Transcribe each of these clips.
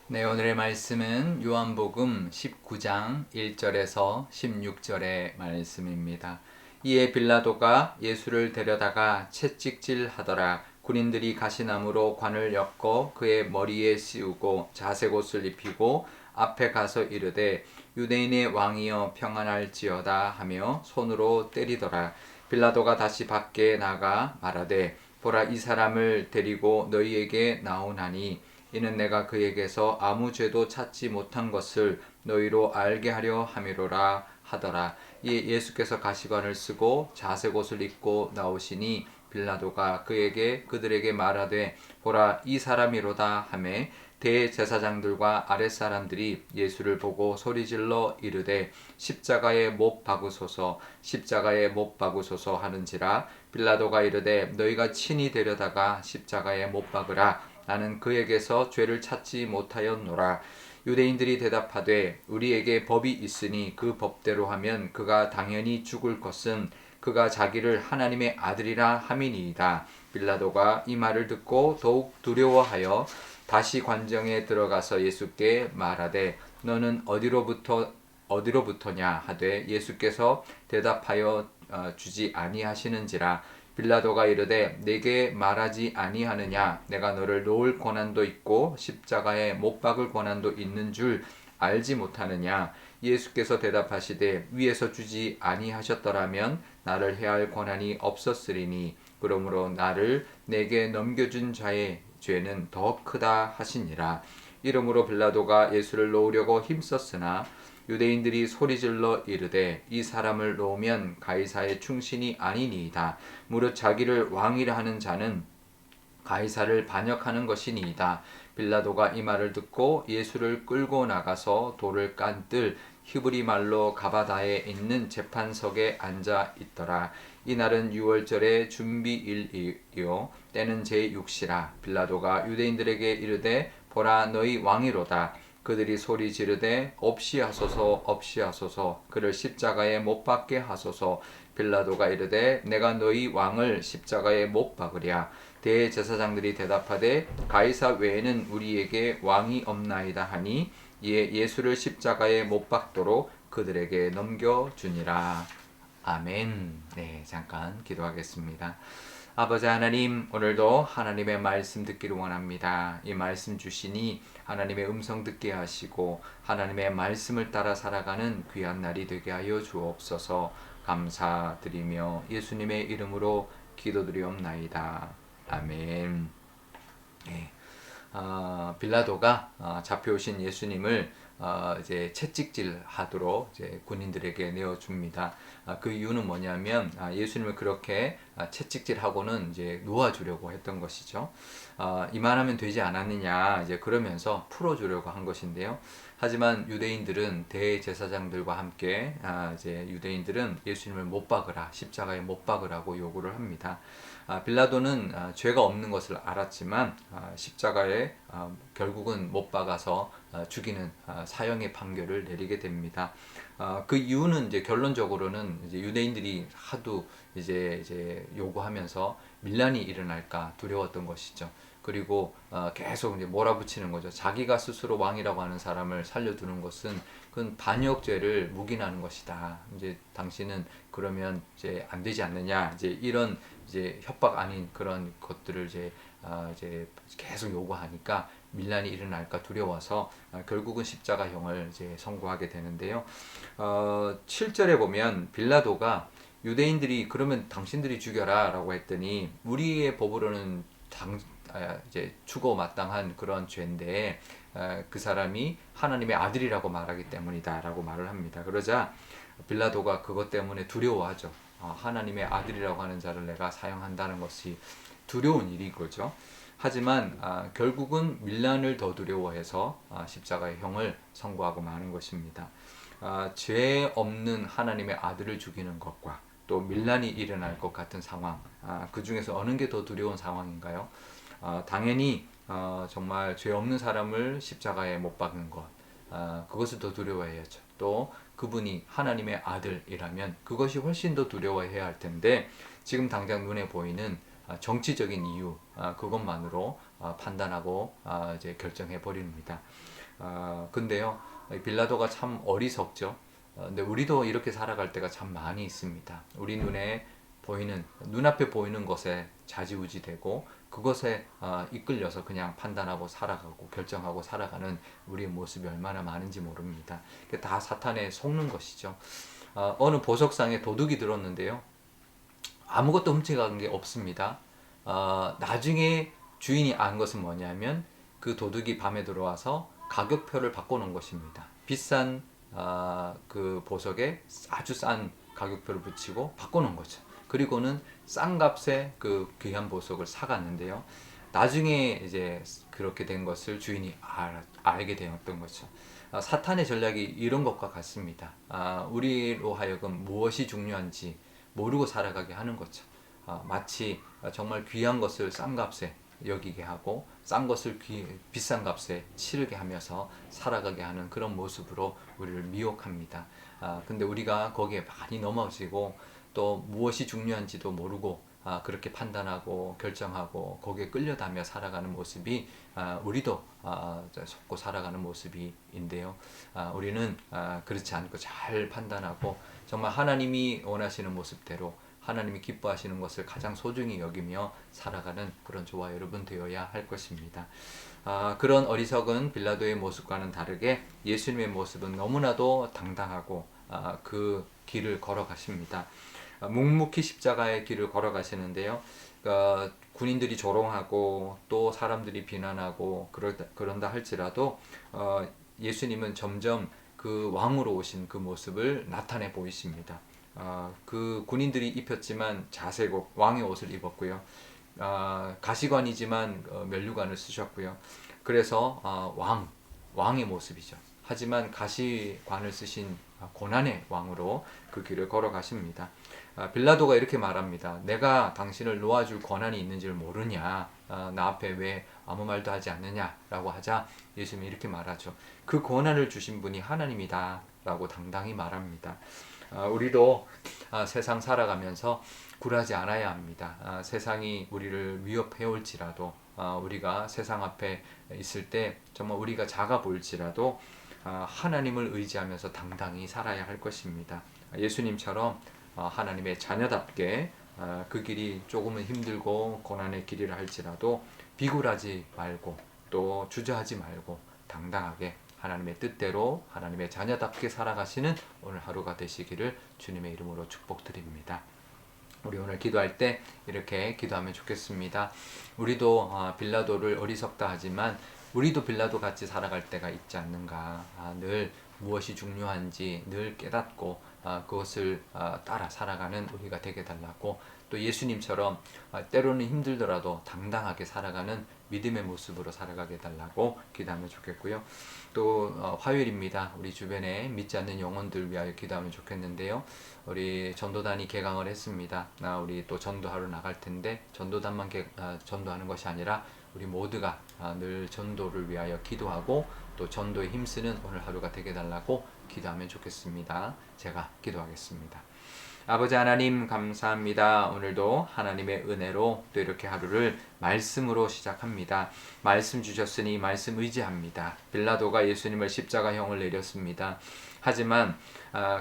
네, 오늘의 말씀은 요한복음 19장 1절에서 16절의 말씀입니다. 이에 빌라도가 예수를 데려다가 채찍질 하더라. 군인들이 가시나무로 관을 엮어 그의 머리에 씌우고 자색옷을 입히고 앞에 가서 이르되 유대인의 왕이여 평안할지어다 하며 손으로 때리더라. 빌라도가 다시 밖에 나가 말하되 보라, 이 사람을 데리고 너희에게 나오나니 이는 내가 그에게서 아무 죄도 찾지 못한 것을 너희로 알게 하려 함이로라 하더라. 이에 예수께서 가시관을 쓰고 자색옷을 입고 나오시니 빌라도가 그들에게 말하되 보라, 이 사람이로다 하매 대제사장들과 아랫사람들이 예수를 보고 소리질러 이르되 십자가에 못 박으소서, 십자가에 못 박으소서 하는지라. 빌라도가 이르되 너희가 친히 데려다가 십자가에 못 박으라. 나는 그에게서 죄를 찾지 못하였노라. 유대인들이 대답하되 우리에게 법이 있으니 그 법대로 하면 그가 당연히 죽을 것은 그가 자기를 하나님의 아들이라 함이니이다. 빌라도가 이 말을 듣고 더욱 두려워하여 다시 관정에 들어가서 예수께 말하되 너는 어디로부터냐 하되 예수께서 대답하여 주지 아니하시는지라. 빌라도가 이르되 내게 말하지 아니하느냐, 내가 너를 놓을 권한도 있고 십자가에 못 박을 권한도 있는 줄 알지 못하느냐. 예수께서 대답하시되 위에서 주지 아니하셨더라면 나를 해할 권한이 없었으리니 그러므로 나를 내게 넘겨준 자의 죄는 더 크다 하시니라. 이러므로 빌라도가 예수를 놓으려고 힘썼으나 유대인들이 소리질러 이르되 이 사람을 놓으면 가이사의 충신이 아니니이다. 무릇 자기를 왕이라 하는 자는 가이사를 반역하는 것이니이다. 빌라도가 이 말을 듣고 예수를 끌고 나가서 돌을 깐뜰 히브리 말로 가바다에 있는 재판석에 앉아 있더라. 이날은 유월절의 준비일이요 때는 제6시라. 빌라도가 유대인들에게 이르되 보라, 너희 왕이로다. 그들이 소리 지르되 없이 하소서, 없이 하소서, 그를 십자가에 못 박게 하소서. 빌라도가 이르되 내가 너희 왕을 십자가에 못 박으랴. 대제사장들이 대답하되 가이사 외에는 우리에게 왕이 없나이다 하니 이에 예수를 십자가에 못 박도록 그들에게 넘겨주니라. 아멘. 네, 잠깐 기도하겠습니다. 아버지 하나님, 오늘도 하나님의 말씀 듣기를 원합니다. 이 말씀 주시니 하나님의 음성 듣게 하시고 하나님의 말씀을 따라 살아가는 귀한 날이 되게 하여 주옵소서. 감사드리며 예수님의 이름으로 기도드리옵나이다. 아멘. 네. 빌라도가 잡혀오신 예수님을 이제 채찍질 하도록 이제 군인들에게 내어줍니다. 그 이유는 뭐냐면 예수님을 그렇게 채찍질하고는 이제 놓아주려고 했던 것이죠. 이만하면 되지 않았느냐 이제 그러면서 풀어주려고 한 것인데요. 하지만 유대인들은 대제사장들과 함께 이제 유대인들은 예수님을 못 박으라, 십자가에 못 박으라고 요구를 합니다. 빌라도는 죄가 없는 것을 알았지만 십자가에 결국은 못 박아서 죽이는 사형의 판결을 내리게 됩니다. 그 이유는 이제 결론적으로는 이제 유대인들이 하도 이제 요구하면서 밀란이 일어날까 두려웠던 것이죠. 그리고 계속 이제 몰아붙이는 거죠. 자기가 스스로 왕이라고 하는 사람을 살려두는 것은 그건 반역죄를 묵인하는 것이다. 이제 당신은 그러면 이제 안 되지 않느냐. 이제 이런 이제 협박 아닌 그런 것들을 이제 계속 요구하니까 밀란이 일어날까 두려워서 결국은 십자가형을 이제 선고하게 되는데요. 7절에 보면 빌라도가 유대인들이 그러면 당신들이 죽여라라고 했더니 우리의 법으로는 이제 죽어 마땅한 그런 죄인데 그 사람이 하나님의 아들이라고 말하기 때문이다라고 말을 합니다. 그러자 빌라도가 그것 때문에 두려워하죠. 하나님의 아들이라고 하는 자를 내가 사형한다는 것이 두려운 일인 거죠. 하지만 결국은 밀란을 더 두려워해서 십자가의 형을 선고하고 마는 것입니다. 죄 없는 하나님의 아들을 죽이는 것과 또 밀란이 일어날 것 같은 상황, 그 중에서 어느 게 더 두려운 상황인가요? 당연히 정말 죄 없는 사람을 십자가에 못 박는 것, 그것을 더 두려워해야죠. 또 그분이 하나님의 아들이라면 그것이 훨씬 더 두려워해야 할 텐데 지금 당장 눈에 보이는 정치적인 이유 그것만으로 판단하고 이제 결정해 버립니다. 근데요, 빌라도가 참 어리석죠. 근데 우리도 이렇게 살아갈 때가 참 많이 있습니다. 우리 눈에 보이는 눈앞에 보이는 것에 좌지우지되고 그것에 이끌려서 그냥 판단하고 살아가고 결정하고 살아가는 우리의 모습이 얼마나 많은지 모릅니다. 그게 다 사탄에 속는 것이죠. 어느 보석상에 도둑이 들었는데요. 아무것도 훔쳐간 게 없습니다. 나중에 주인이 안 것은 뭐냐면 그 도둑이 밤에 들어와서 가격표를 바꿔놓은 것입니다. 비싼 그 보석에 아주 싼 가격표를 붙이고 바꿔놓은 거죠. 그리고는 싼 값에 그 귀한 보석을 사갔는데요. 나중에 이제 그렇게 된 것을 주인이 알게 되었던 거죠. 사탄의 전략이 이런 것과 같습니다. 우리로 하여금 무엇이 중요한지 모르고 살아가게 하는 거죠. 마치 정말 귀한 것을 싼 값에 여기게 하고 싼 것을 비싼 값에 치르게 하면서 살아가게 하는 그런 모습으로 우리를 미혹합니다. 근데 우리가 거기에 많이 넘어지고 또 무엇이 중요한지도 모르고 그렇게 판단하고 결정하고 거기에 끌려다며 살아가는 모습이 우리도 속고 살아가는 모습인데요. 우리는 그렇지 않고 잘 판단하고 정말 하나님이 원하시는 모습대로 하나님이 기뻐하시는 것을 가장 소중히 여기며 살아가는 그런 저와 여러분 되어야 할 것입니다. 그런 어리석은 빌라도의 모습과는 다르게 예수님의 모습은 너무나도 당당하고 그 길을 걸어가십니다. 묵묵히 십자가의 길을 걸어가시는데요. 군인들이 조롱하고 또 사람들이 비난하고 그런다 할지라도 예수님은 점점 그 왕으로 오신 그 모습을 나타내 보이십니다. 그 군인들이 입혔지만 자색옷 왕의 옷을 입었고요. 가시관이지만 면류관을 쓰셨고요. 그래서 왕의 모습이죠. 하지만 가시관을 쓰신 고난의 왕으로 그 길을 걸어가십니다. 빌라도가 이렇게 말합니다. 내가 당신을 놓아줄 권한이 있는지를 모르냐? 나 앞에 왜 아무 말도 하지 않느냐? 라고 하자 예수님이 이렇게 말하죠. 그 권한을 주신 분이 하나님이다 라고 당당히 말합니다. 우리도 세상 살아가면서 굴하지 않아야 합니다. 세상이 우리를 위협해 올지라도 우리가 세상 앞에 있을 때 정말 우리가 작아 보일지라도 하나님을 의지하면서 당당히 살아야 할 것입니다. 예수님처럼 하나님의 자녀답게 그 길이 조금은 힘들고 고난의 길이라 할지라도 비굴하지 말고 또 주저하지 말고 당당하게 하나님의 뜻대로 하나님의 자녀답게 살아가시는 오늘 하루가 되시기를 주님의 이름으로 축복드립니다. 우리 오늘 기도할 때 이렇게 기도하면 좋겠습니다. 우리도 빌라도를 어리석다 하지만 우리도 빌라도 같이 살아갈 때가 있지 않는가. 늘 무엇이 중요한지 늘 깨닫고 그것을 따라 살아가는 우리가 되게 달라고 또 예수님처럼 때로는 힘들더라도 당당하게 살아가는 믿음의 모습으로 살아가게 달라고 기도하면 좋겠고요. 또 화요일입니다. 우리 주변에 믿지 않는 영혼들 위하여 기도하면 좋겠는데요. 우리 전도단이 개강을 했습니다. 우리 또 전도하러 나갈 텐데 전도단만 전도하는 것이 아니라 우리 모두가 늘 전도를 위하여 기도하고 또 전도에 힘쓰는 오늘 하루가 되게 달라고 기도하면 좋겠습니다. 제가 기도하겠습니다. 아버지 하나님 감사합니다. 오늘도 하나님의 은혜로 또 이렇게 하루를 말씀으로 시작합니다. 말씀 주셨으니 말씀 의지합니다. 빌라도가 예수님을 십자가형을 내렸습니다. 하지만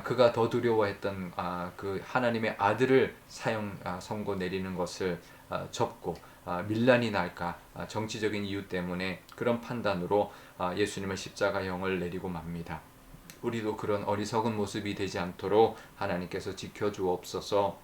그가 더 두려워했던 그 하나님의 아들을 선고 내리는 것을 접고 밀란이 날까 정치적인 이유 때문에 그런 판단으로 예수님을 십자가형을 내리고 맙니다. 우리도 그런 어리석은 모습이 되지 않도록 하나님께서 지켜주옵소서.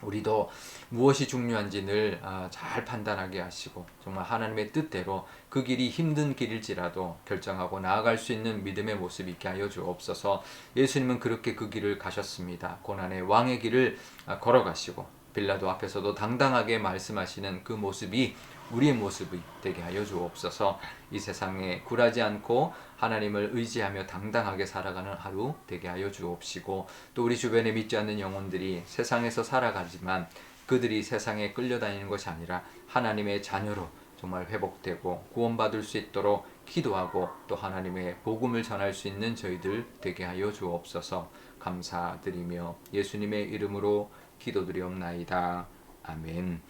우리도 무엇이 중요한지 늘 잘 판단하게 하시고 정말 하나님의 뜻대로 그 길이 힘든 길일지라도 결정하고 나아갈 수 있는 믿음의 모습 있게 하여 주옵소서. 예수님은 그렇게 그 길을 가셨습니다. 고난의 왕의 길을 걸어가시고 빌라도 앞에서도 당당하게 말씀하시는 그 모습이 우리의 모습이 되게 하여 주옵소서. 이 세상에 굴하지 않고 하나님을 의지하며 당당하게 살아가는 하루 되게 하여 주옵시고 또 우리 주변에 믿지 않는 영혼들이 세상에서 살아가지만 그들이 세상에 끌려다니는 것이 아니라 하나님의 자녀로 정말 회복되고 구원받을 수 있도록 기도하고 또 하나님의 복음을 전할 수 있는 저희들 되게 하여 주옵소서. 감사드리며 예수님의 이름으로 기도드리옵나이다. 아멘.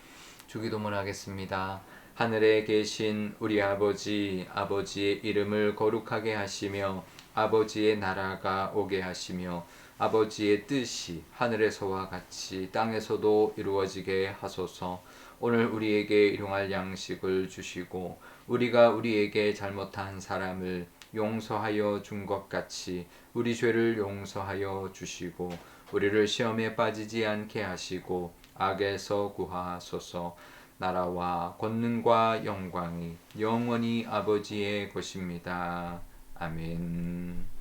주기도문 하겠습니다. 하늘에 계신 우리 아버지, 아버지의 이름을 거룩하게 하시며 아버지의 나라가 오게 하시며 아버지의 뜻이 하늘에서와 같이 땅에서도 이루어지게 하소서. 오늘 우리에게 일용할 양식을 주시고 우리가 우리에게 잘못한 사람을 용서하여 준 것 같이 우리 죄를 용서하여 주시고 우리를 시험에 빠지지 않게 하시고 악에서 구하소서. 나라와 권능과 영광이 영원히 아버지의 것입니다. 아멘.